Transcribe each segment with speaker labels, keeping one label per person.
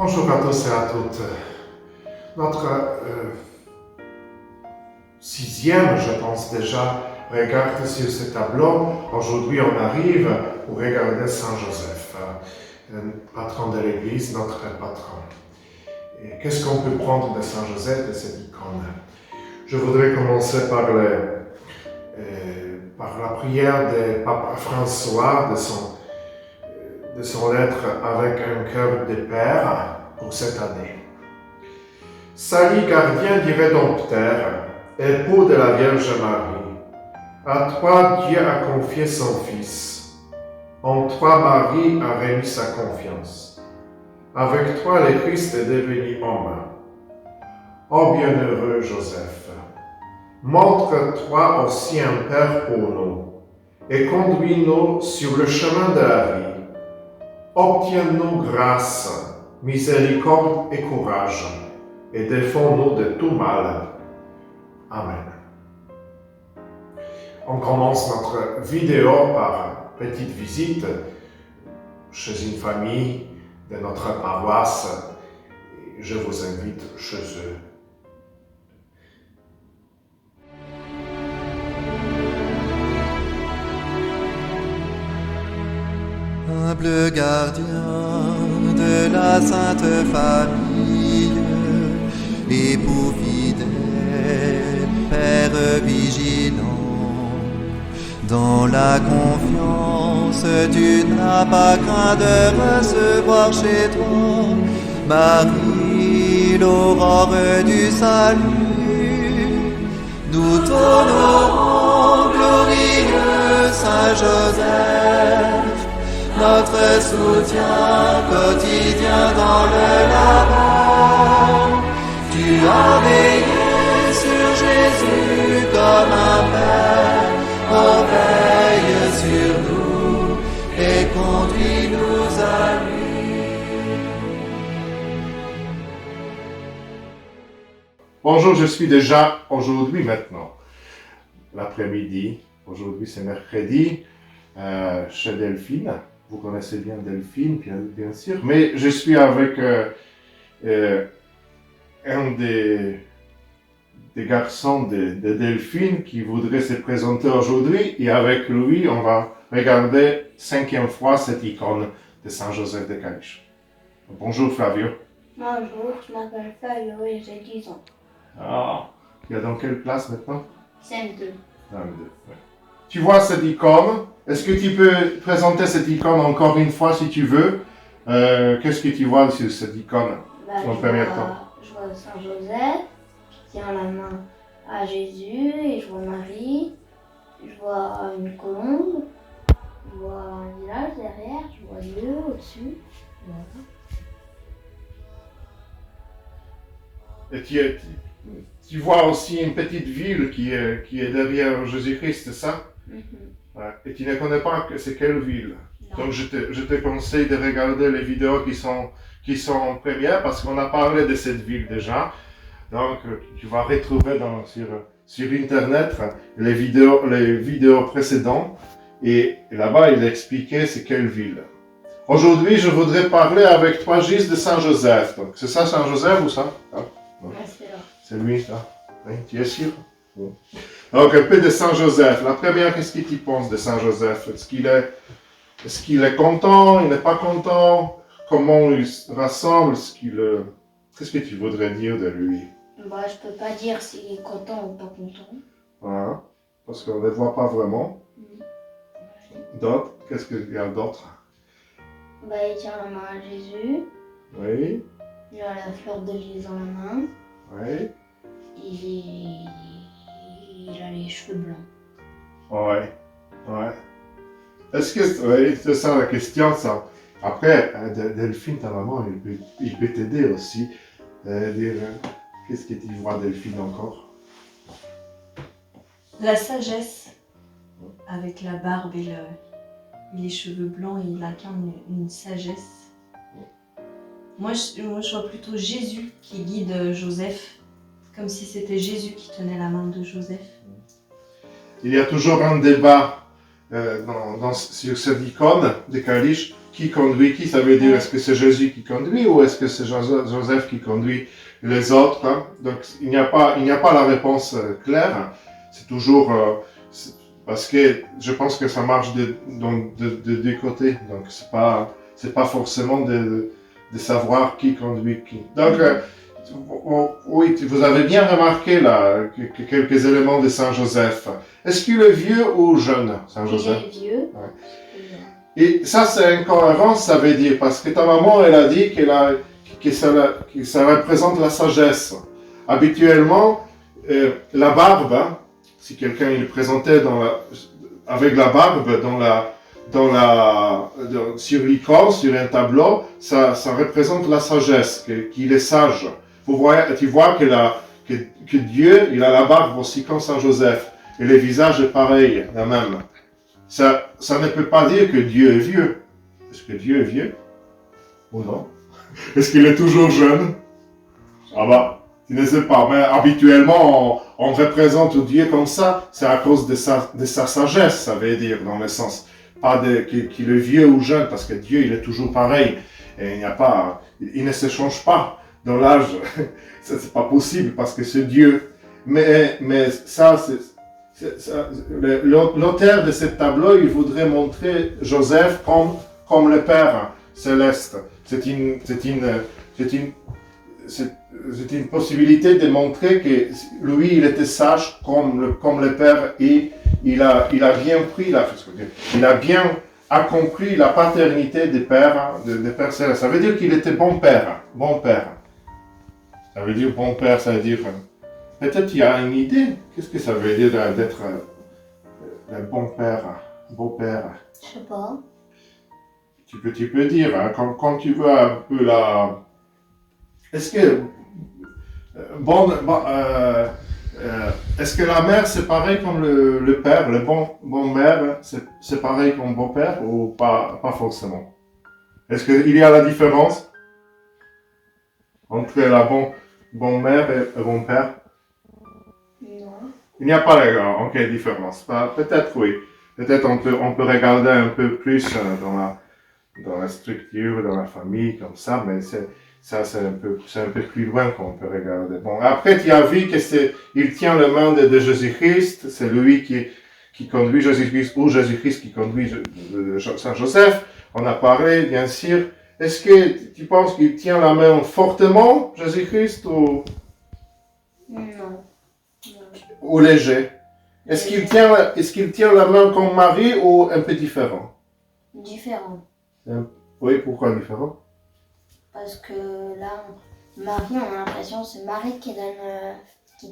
Speaker 1: Bonjour à tous et à toutes. Notre sixième, je pense déjà, regarde sur ce tableau. Aujourd'hui, on arrive pour regarder Saint Joseph, patron de l'Église, notre patron. Et qu'est-ce qu'on peut prendre de Saint Joseph, de cette icône? Je voudrais commencer par la prière de Pape François, de son lettre avec un cœur de père pour cette année. Salut gardien du Rédempteur, époux de la Vierge Marie, à toi Dieu a confié son Fils. En toi Marie a remis sa confiance. Avec toi le Christ est devenu homme. Ô bienheureux Joseph, montre-toi aussi un Père pour nous et conduis-nous sur le chemin de la vie. Obtiens-nous grâce, miséricorde et courage, et défends-nous de tout mal. Amen. On commence notre vidéo par une petite visite chez une famille de notre paroisse. Je vous invite chez eux.
Speaker 2: Humble gardien de la Sainte Famille, époux fidèle, Père vigilant, dans la confiance tu n'as pas craint de recevoir chez toi Marie, l'aurore du salut. Nous t'honorons, glorieux Saint Joseph, notre soutien quotidien dans le labeur. Tu as veillé sur Jésus comme un père, oh veille sur nous et conduis-nous à lui.
Speaker 1: Bonjour, je suis déjà aujourd'hui maintenant, l'après-midi. Aujourd'hui c'est mercredi, chez Delphine. Vous connaissez bien Delphine, bien sûr. Mais je suis avec un des garçons de Delphine qui voudrait se présenter aujourd'hui. Et avec lui, on va regarder 5e fois cette icône de Saint Joseph de Caliche. Bonjour Flavio.
Speaker 3: Bonjour, je m'appelle Flavio et j'ai 10 ans.
Speaker 1: Ah, tu es dans quelle classe maintenant?
Speaker 3: CM2.
Speaker 1: CM2, ouais. Tu vois cette icône? Est-ce que tu peux présenter cette icône encore une fois si tu veux? Qu'est-ce que tu vois sur cette icône en premier temps?
Speaker 3: Je vois Saint Joseph qui tient la main à Jésus et je vois Marie. Je vois une colombe. Je vois un village derrière. Je vois Dieu au-dessus. Voilà.
Speaker 1: Et tu vois aussi une petite ville qui est derrière Jésus-Christ, c'est ça? Ouais. Et tu ne connais pas que c'est quelle ville?
Speaker 3: Non.
Speaker 1: Donc je te conseille de regarder les vidéos qui sont en première parce qu'on a parlé de cette ville déjà. Donc tu vas retrouver sur internet les vidéos précédentes et là-bas il expliquait c'est quelle ville. Aujourd'hui je voudrais parler avec toi juste de Saint Joseph. Donc c'est ça Saint Joseph ou ça? Ah,
Speaker 3: Ouais, c'est là.
Speaker 1: c'est lui ça? Oui, tu es sûr? Oui. Donc, un peu de Saint Joseph. La première, qu'est-ce que tu penses de Saint Joseph? Est-ce qu'il est content? Il n'est pas content? Comment il se rassemble? Qu'est-ce que tu voudrais dire de lui?
Speaker 3: Bah, je peux pas dire s'il est content ou pas content.
Speaker 1: Voilà. Parce qu'on ne le voit pas vraiment. D'autres? Qu'est-ce qu'il y a d'autre?
Speaker 3: Bah, il tient la main à Jésus.
Speaker 1: Oui.
Speaker 3: Il a la fleur de lys dans la main.
Speaker 1: Oui.
Speaker 3: Il a les cheveux blancs.
Speaker 1: Ouais. Ouais. Est-ce que... Oui, c'est ça la question, ça. Après, Delphine, ta maman, il peut t'aider aussi. Qu'est-ce que tu vois, Delphine, encore?
Speaker 4: La sagesse, avec la barbe et les cheveux blancs, il incarne une sagesse. Moi, je vois plutôt Jésus qui guide Joseph, comme si c'était Jésus qui tenait la main de Joseph.
Speaker 1: Il y a toujours un débat sur cette icône de Caliche qui conduit qui? Ça veut dire, est-ce que c'est Jésus qui conduit ou est-ce que c'est Joseph qui conduit les autres? Hein? Donc, il n'y a pas la réponse claire. C'est toujours, parce que je pense que ça marche de deux côtés. Donc, c'est pas forcément de savoir qui conduit qui. Donc, oui, vous avez bien remarqué là quelques éléments de Saint Joseph. Est-ce qu'il est vieux ou jeune, Saint Joseph?
Speaker 3: Il est vieux.
Speaker 1: Ouais. Et ça, c'est incohérence, ça veut dire, parce que ta maman, elle a dit que ça représente la sagesse. Habituellement, la barbe, hein, si quelqu'un il présentait avec la barbe sur l'icône, sur un tableau, ça représente la sagesse, qu'il est sage. Tu vois que Dieu, il a la barbe aussi comme Saint Joseph. Et le visage est pareil, la même. Ça ne peut pas dire que Dieu est vieux. Est-ce que Dieu est vieux? Ou non? Est-ce qu'il est toujours jeune? Ah bah, je ne sais pas. Mais habituellement, on représente Dieu comme ça. C'est à cause de sa sagesse, ça veut dire, dans le sens. Pas qu'il est vieux ou jeune, parce que Dieu, il est toujours pareil. Et il ne se change pas dans l'âge. C'est pas possible, parce que c'est Dieu. Mais ça, l'auteur de ce tableau, il voudrait montrer Joseph comme le Père céleste. C'est une possibilité de montrer que lui, il était sage comme le Père et il a bien il a bien accompli la paternité des pères célestes. Ça veut dire qu'il était bon père. Ça veut dire bon père, ça veut dire... Peut-être il y a une idée. Qu'est-ce que ça veut dire d'être un bon père, un beau père?
Speaker 3: Je sais pas.
Speaker 1: Tu peux dire, hein, quand tu veux un peu la... Est-ce que... est-ce que la mère c'est pareil comme le père, le bon mère, c'est pareil comme bon père ou pas forcément? Est-ce qu'il y a la différence entre la bon mère et bon père?
Speaker 3: Non.
Speaker 1: Il n'y a pas de différence. Peut-être oui. Peut-être on peut regarder un peu plus dans la structure, dans la famille, comme ça, mais c'est un peu plus loin qu'on peut regarder. Bon, après, tu as vu il tient la main de Jésus-Christ, c'est lui qui conduit Jésus-Christ, ou Jésus-Christ qui conduit Saint Joseph. On a parlé, bien sûr. Est-ce que tu penses qu'il tient la main fortement, Jésus-Christ, ou léger? Est-ce qu'il tient la main comme Marie ou un peu différent?
Speaker 3: Différent.
Speaker 1: Oui, pourquoi différent?
Speaker 3: Parce que là, Marie, on a l'impression que c'est Marie qui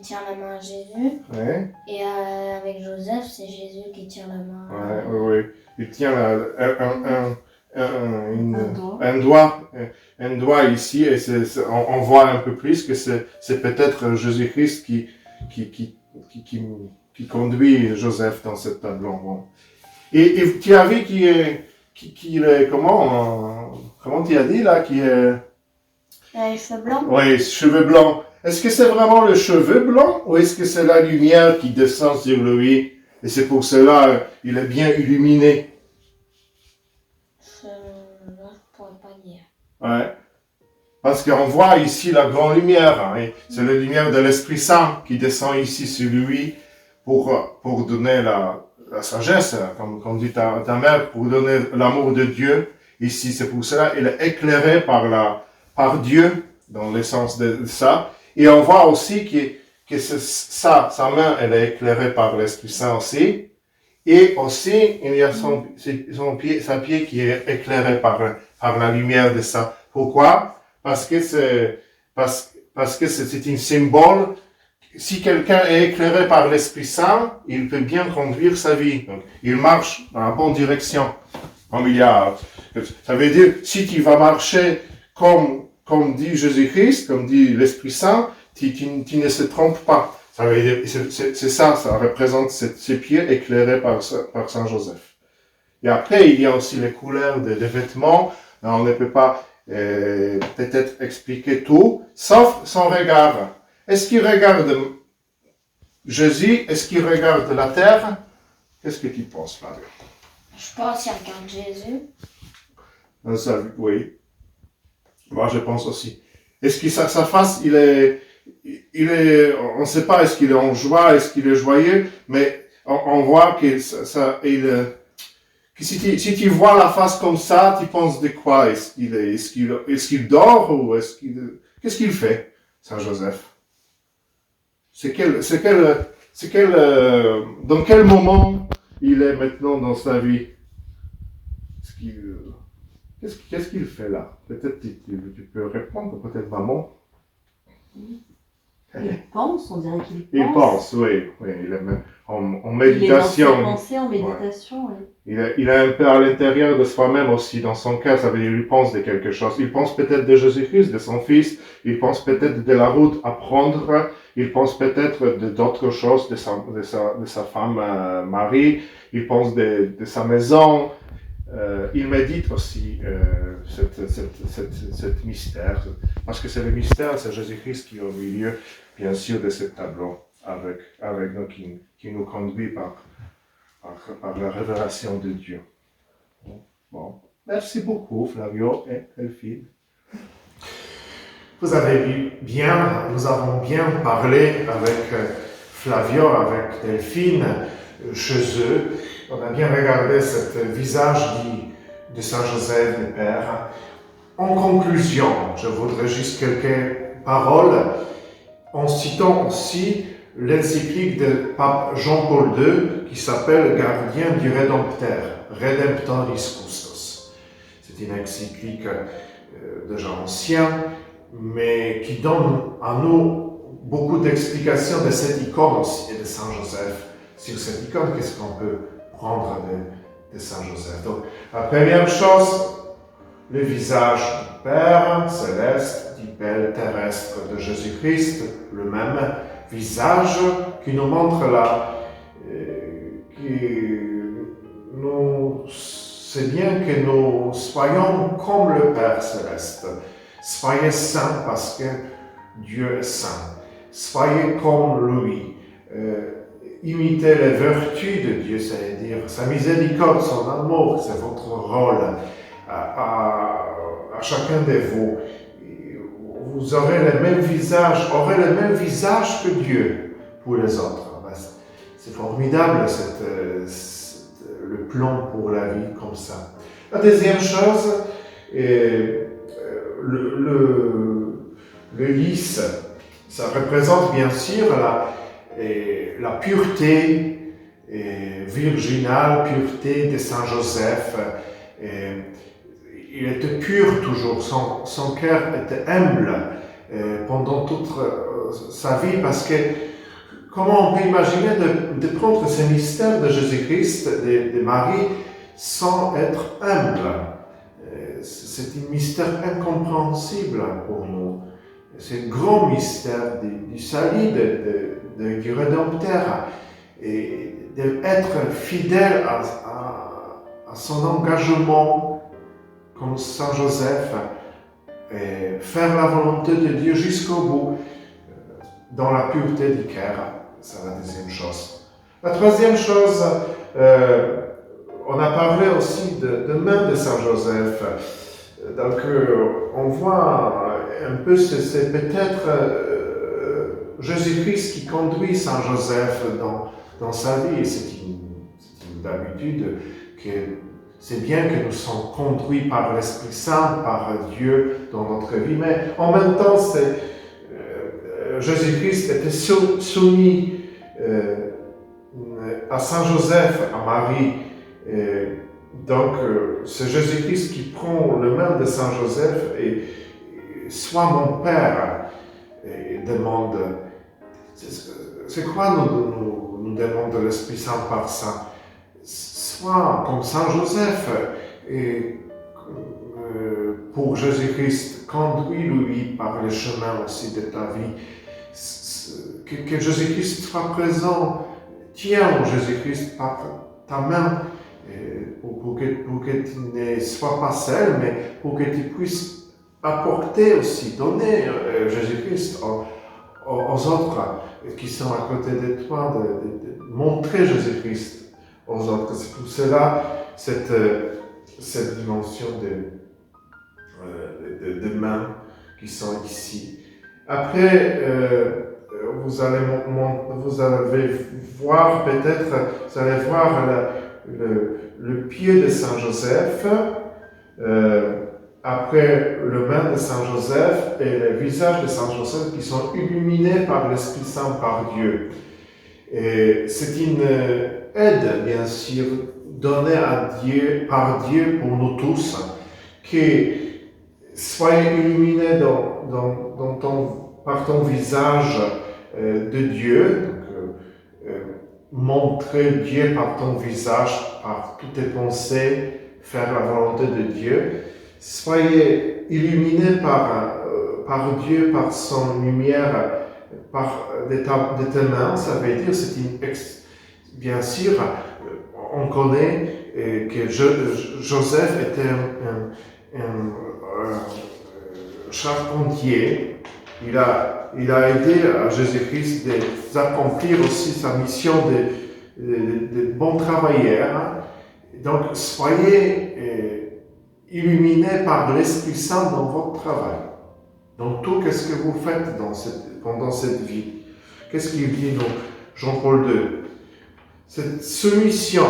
Speaker 3: tient la main à Jésus.
Speaker 1: Ouais.
Speaker 3: Et avec Joseph, c'est Jésus qui tient la main.
Speaker 1: Oui. Il tient un doigt ici et on voit un peu plus que c'est peut-être Jésus-Christ qui conduit Joseph dans ce tableau. Bon. Et tu as vu qu'il est comment tu as dit là, qui est...
Speaker 3: Les cheveux blancs?
Speaker 1: Oui, cheveux blancs. Est-ce que c'est vraiment le cheveu blanc ou est-ce que c'est la lumière qui descend sur lui et c'est pour cela il est bien illuminé?
Speaker 3: Je pourrais pas dire.
Speaker 1: Ouais. Parce qu'on voit ici la grande lumière. Hein, c'est la lumière de l'Esprit Saint qui descend ici sur lui pour donner la sagesse, comme dit ta mère, pour donner l'amour de Dieu. Ici, c'est pour cela qu'il est éclairé par Dieu, dans le sens de ça. Et on voit aussi que sa main, elle est éclairée par l'Esprit Saint aussi. Et aussi, il y a sa pied qui est éclairé par la lumière de ça. Pourquoi? Parce que c'est un symbole. Si quelqu'un est éclairé par l'Esprit Saint, il peut bien conduire sa vie. Donc, il marche dans la bonne direction. Ça veut dire, si tu vas marcher comme dit Jésus-Christ, comme dit l'Esprit Saint, tu ne se trompes pas. Ça veut dire, c'est ça représente ces pieds éclairés par Saint Joseph. Et après, il y a aussi les couleurs des vêtements. On ne peut pas peut-être expliquer tout, sauf son regard. Est-ce qu'il regarde Jésus? Est-ce qu'il regarde la terre? Qu'est-ce que tu penses, Flavio?
Speaker 3: Je pense qu'il regarde Jésus.
Speaker 1: dans sa vie, oui. Moi, je pense aussi. Est-ce que sa face, il est, on ne sait pas, est-ce qu'il est en joie, est-ce qu'il est joyeux, mais on voit que que si tu vois la face comme ça, tu penses de quoi? Est-ce qu'il dort ou qu'est-ce qu'il fait, Saint Joseph? Dans quel moment il est maintenant dans sa vie? Qu'est-ce qu'il fait là? Peut-être tu peux répondre, peut-être maman.
Speaker 4: Il pense, on dirait qu'il pense.
Speaker 1: Il pense, oui, il est même en
Speaker 4: Il est dans ses
Speaker 1: méditation.
Speaker 4: pensées, en méditation, oui.
Speaker 1: Il est un peu à l'intérieur de soi-même aussi, dans son cœur, ça veut dire il pense de quelque chose. Il pense peut-être de Jésus-Christ, de son Fils, il pense peut-être de la route à prendre, il pense peut-être d'autres choses, de sa femme Marie, il pense de sa maison. Il médite aussi ce mystère, parce que c'est le mystère, c'est Jésus-Christ qui est au milieu, bien sûr, de ce tableau, avec nous, qui nous conduit par la révélation de Dieu. Bon. Merci beaucoup, Flavio et Delphine. Nous avons bien parlé avec Flavio, avec Delphine, chez eux. On a bien regardé ce visage de Saint Joseph, le Père. En conclusion, je voudrais juste quelques paroles en citant aussi l'encyclique de pape Jean-Paul II qui s'appelle Gardien du Rédempteur, Redemptoris Custos. C'est une encyclique déjà ancienne, mais qui donne à nous beaucoup d'explications de cette icône aussi, et de Saint Joseph. Sur cette icône, qu'est-ce qu'on peut prendre de Saint Joseph? Donc, la première chose, le visage du Père céleste, du Père terrestre de Jésus-Christ, le même visage qui nous montre là, c'est bien que nous soyons comme le Père céleste. Soyez saints parce que Dieu est saint. Soyez comme lui. Imitez les vertus de Dieu, c'est-à-dire sa miséricorde, son amour, c'est votre rôle à chacun de vous. Vous aurez le même visage que Dieu pour les autres. C'est formidable le plan pour la vie comme ça. La deuxième chose, le lys, ça représente bien sûr la pureté virginale, pureté de Saint Joseph. Il était pur toujours, son cœur était humble pendant toute sa vie, parce que comment on peut imaginer de prendre ce mystère de Jésus-Christ, de Marie, sans être humble? C'est un mystère incompréhensible pour nous. C'est le grand mystère du salut, du Rédempteur, et d'être fidèle à son engagement comme Saint Joseph, et faire la volonté de Dieu jusqu'au bout, dans la pureté du cœur. C'est la deuxième chose. La troisième chose, on a parlé aussi de main de Saint Joseph. Donc, on voit un peu, c'est peut-être Jésus-Christ qui conduit Saint Joseph dans sa vie. Et c'est une habitude que c'est bien que nous sommes conduits par l'Esprit Saint, par Dieu dans notre vie. Mais en même temps, Jésus-Christ était soumis à Saint Joseph, à Marie. Donc, c'est Jésus-Christ qui prend le main de Saint Joseph et sois mon Père, et demande. C'est quoi nous demande l'Esprit Saint par ça? Sois comme Saint Joseph, et pour Jésus-Christ, conduis-lui par les chemins aussi de ta vie. Que Jésus-Christ soit présent. Tiens Jésus-Christ par ta main, pour que tu ne sois pas seul, mais pour que tu puisses apporter aussi, donner Jésus-Christ aux autres qui sont à côté de toi, de montrer Jésus-Christ aux autres. C'est pour cela cette dimension de mains qui sont ici. Après, vous allez voir peut-être, vous allez voir le pied de Saint Joseph, après le main de Saint Joseph et le visage de Saint Joseph qui sont illuminés par l'Esprit Saint, par Dieu. Et c'est une aide, bien sûr, donnée par Dieu pour nous tous, que soyez illuminés par ton visage de Dieu, donc, montrer Dieu par ton visage, par toutes tes pensées, faire la volonté de Dieu. Soyez illuminés par Dieu, par son lumière, de tes mains. Ça veut dire, bien sûr, on connaît que Joseph était un charpentier. Il a aidé à Jésus-Christ d'accomplir aussi sa mission de bon travailleur. Donc, soyez illuminés par l'Esprit Saint dans votre travail. Donc, tout ce que vous faites pendant cette vie. Qu'est-ce qu'il dit donc, Jean-Paul II? Cette soumission,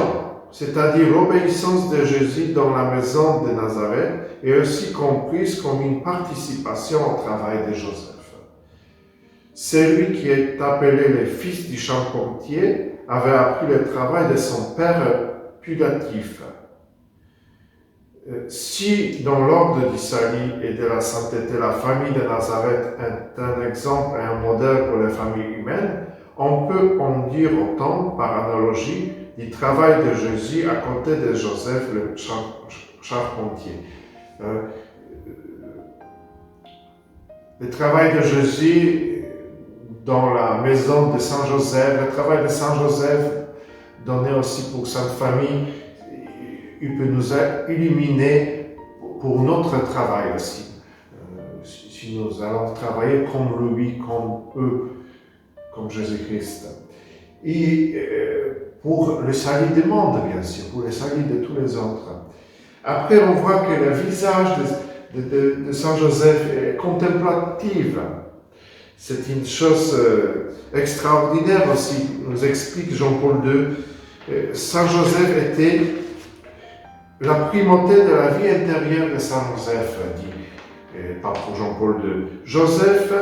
Speaker 1: c'est-à-dire l'obéissance de Jésus dans la maison de Nazareth, est aussi comprise comme une participation au travail de Joseph. Celui qui est appelé le fils du charpentier avait appris le travail de son père purgatif. Si dans l'ordre du salut et de la sainteté, la famille de Nazareth est un exemple et un modèle pour les familles humaines, on peut en dire autant, par analogie, du travail de Jésus à côté de Joseph le charpentier. Le travail de Jésus dans la maison de Saint Joseph, le travail de Saint Joseph donné aussi pour sa famille, il peut nous illuminer pour notre travail aussi. Si nous allons travailler comme lui, comme eux, comme Jésus-Christ. Et pour le salut du monde, bien sûr, pour le salut de tous les autres. Après, on voit que le visage de Saint Joseph est contemplatif. C'est une chose extraordinaire aussi, nous explique Jean-Paul II. Saint Joseph était la primauté de la vie intérieure de Saint Joseph, dit Pape Jean-Paul II. Joseph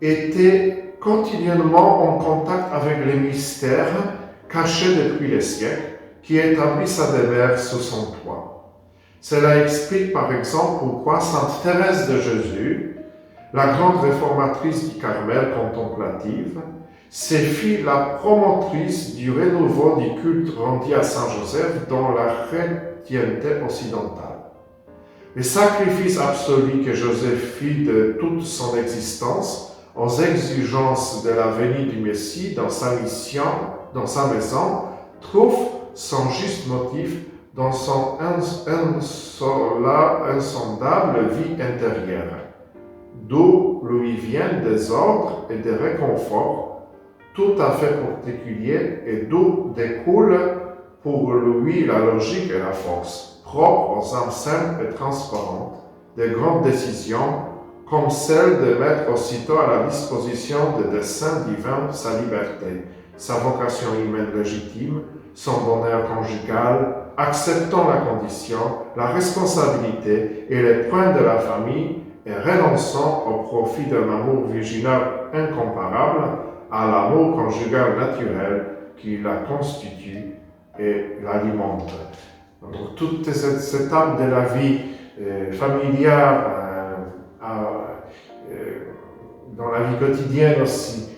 Speaker 1: était quotidiennement en contact avec les mystères cachés depuis les siècles, qui établit sa demeure sous son toit. Cela explique par exemple pourquoi Sainte Thérèse de Jésus, la grande réformatrice du Carmel contemplative, se fit la promotrice du renouveau du culte rendu à Saint Joseph dans la chrétienté occidentale. Le sacrifice absolu que Joseph fit de toute son existence aux exigences de la venue du Messie dans sa mission, dans sa maison, trouve son juste motif dans son insondable vie intérieure, d'où lui viennent des ordres et des réconforts tout à fait particuliers et d'où découle pour lui la logique et la force, propres aux âmes saines et transparentes, des grandes décisions, comme celle de mettre aussitôt à la disposition de desseins divins sa liberté, sa vocation humaine légitime, son bonheur conjugal, acceptant la condition, la responsabilité et les points de la famille et renonçant au profit d'un amour virginal incomparable à l'amour conjugal naturel qui la constitue et l'alimente. Donc, toutes ces étapes de la vie familiale, dans la vie quotidienne aussi,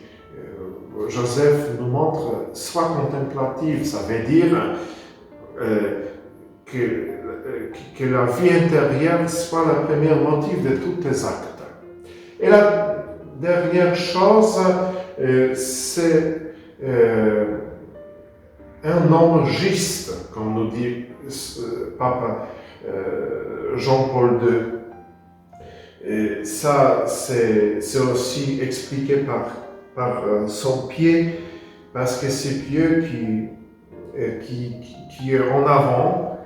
Speaker 1: Joseph nous montre, sois contemplatif, ça veut dire que la vie intérieure soit le premier motif de tous tes actes. Et la dernière chose, c'est un homme juste, comme nous dit Pape Jean-Paul II. Et ça, c'est aussi expliqué par son pied, parce que c'est Dieu qui est en avant.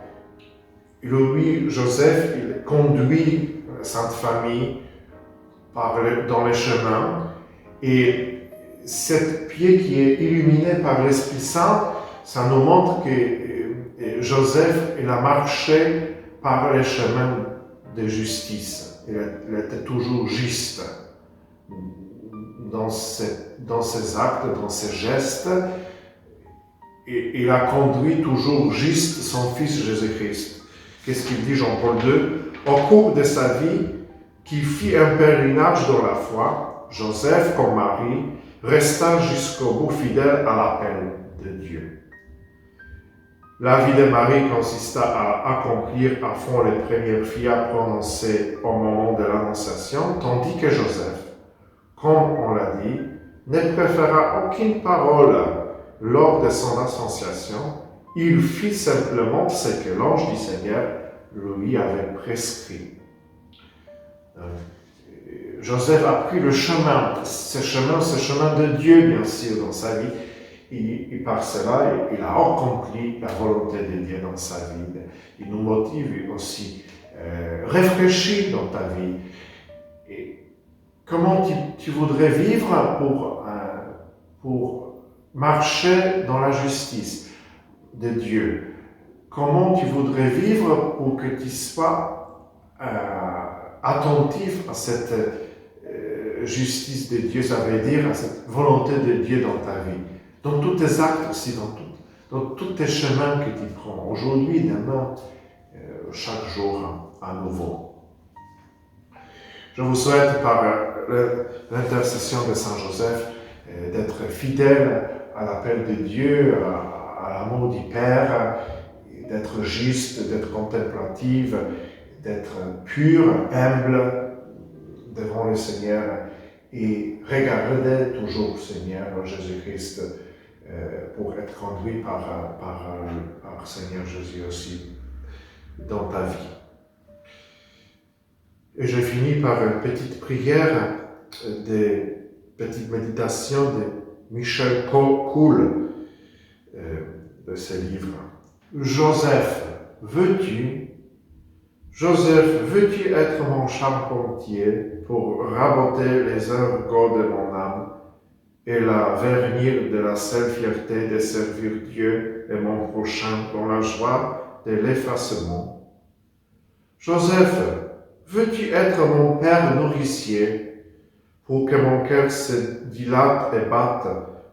Speaker 1: Lui, Joseph, il conduit Sainte Famille dans les chemins. Et cette pied qui est illuminée par l'Esprit Saint, ça nous montre que Joseph, il a marché par les chemins de justice. Il était toujours juste dans ses actes, dans ses gestes. Et il a conduit toujours juste son Fils Jésus-Christ. Qu'est-ce qu'il dit Jean-Paul II? Au cours de sa vie, qui fit un pèlerinage dans la foi, Joseph, comme Marie, resta jusqu'au bout fidèle à l'appel de Dieu. La vie de Marie consista à accomplir à fond les premières fiat prononcées au moment de l'Annonciation, tandis que Joseph, comme on l'a dit, ne préféra aucune parole lors de son Annonciation. Il fit simplement ce que l'ange du Seigneur lui avait prescrit. Joseph a pris le chemin, ce chemin de Dieu, bien sûr, dans sa vie. Et par cela, il a accompli la volonté de Dieu dans sa vie. Il nous motive aussi. Réfléchis dans ta vie. Et comment tu voudrais vivre pour marcher dans la justice de Dieu? Comment tu voudrais vivre pour que tu sois attentif à cette justice de Dieu, ça veut dire à cette volonté de Dieu dans ta vie, dans tous tes actes aussi, dans tous tes chemins que tu prends, aujourd'hui, demain, chaque jour à nouveau. Je vous souhaite par l'intercession de Saint Joseph d'être fidèle à l'appel de Dieu, à l'amour du Père, d'être juste, d'être contemplative, d'être pur, humble devant le Seigneur et regarder toujours le Seigneur Jésus-Christ pour être conduit par Seigneur Jésus aussi dans ta vie. Et je finis par une petite prière, des petites méditations de Michel Kuhl de ce livre. Joseph, veux-tu être mon charpentier pour raboter les ergots de mon âme et la vernir de la seule fierté de servir Dieu et mon prochain dans la joie de l'effacement? Joseph, veux-tu être mon père nourricier pour que mon cœur se dilate et batte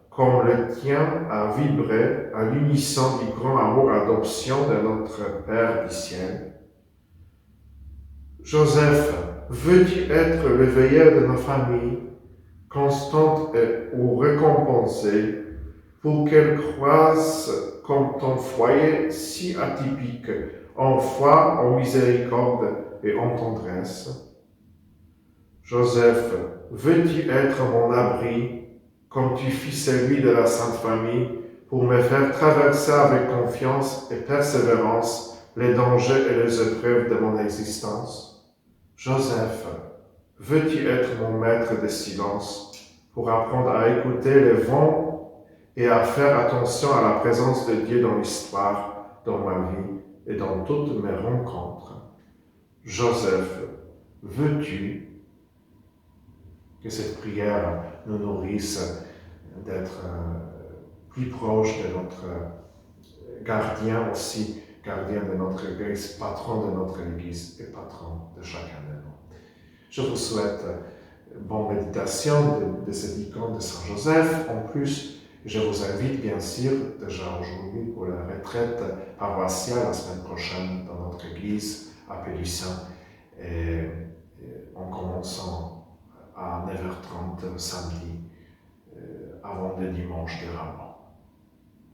Speaker 1: comme le tien a vibré à l'unisson du grand amour adoption de notre Père du ciel? Joseph, veux-tu être le veilleur de nos familles, constante ou récompensée, pour qu'elles croissent comme ton foyer si atypique, en foi, en miséricorde et en tendresse? Joseph, veux-tu être mon abri, comme tu fis celui de la Sainte Famille, pour me faire traverser avec confiance et persévérance les dangers et les épreuves de mon existence? Joseph, veux-tu être mon maître de silence, pour apprendre à écouter les vents et à faire attention à la présence de Dieu dans l'histoire, dans ma vie et dans toutes mes rencontres? Joseph, veux-tu que cette prière nous nourrisse d'être plus proche de notre gardien aussi, gardien de notre Église, patron de notre Église et patron de chacun de nous. Je vous souhaite bonne méditation de cette icône de Saint Joseph. En plus, je vous invite bien sûr déjà aujourd'hui pour la retraite paroissiale la semaine prochaine dans notre Église à Pélussin, en commençant à 9h30 samedi, avant le dimanche de Ramos.